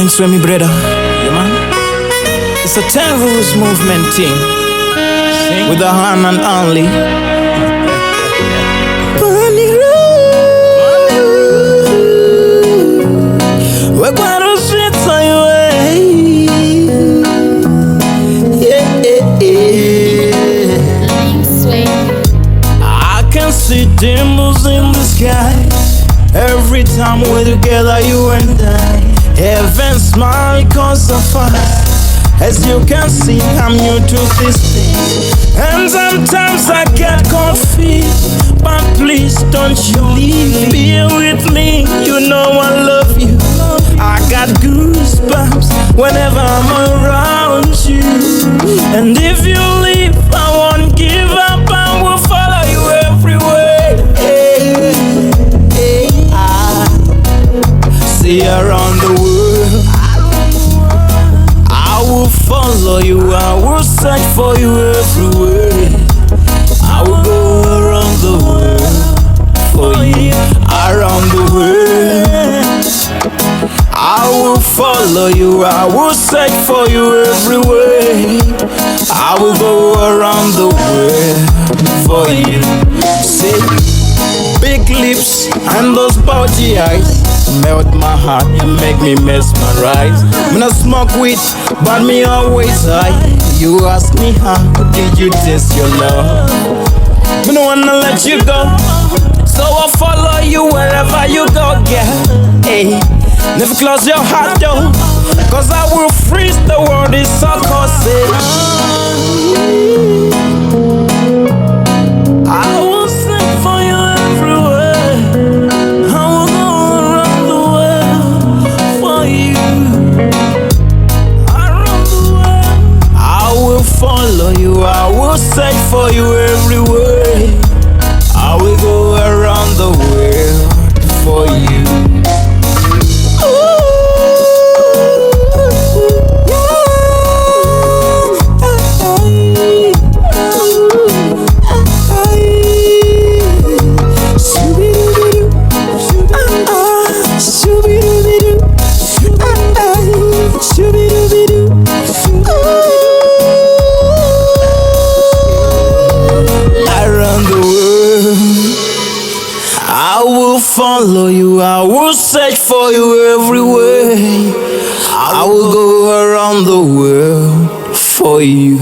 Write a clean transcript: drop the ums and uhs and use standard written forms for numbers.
Linksway, me brother. Yeah, man. It's a 10 rules movement thing. Sing. With the hand and only. Barney Rue WekwaRuzvidzo, Linksway. I can see demons in the sky. Every time we're together, you and I. Heaven smile cause of us. As you can see, I'm new to this thing, and sometimes I get confused. But please don't you leave. Be with me, you know I love you. I got goosebumps whenever I'm around you. And if you leave, I won't give up. I will follow you everywhere. See around the world, I will follow you, I will search for you everywhere. I will go around the world for you, around the world. I will follow you, I will search for you everywhere. I will go around the world for you. See, big lips and those bulgy eyes melt my heart, you make me mesmerize. Me not smoke weed, but me always high. You ask me how did you taste your love? Me no wanna let you go, so I follow you wherever you go, girl. Hey, never close your heart though, cause I will freeze the world. It's so cold. I will sing for you everywhere. I will go around the world for you. Around the world, I will follow you. I will search for you everywhere. I will go around the world for you. I will follow you, I will search for you everywhere. I will go around the world for you.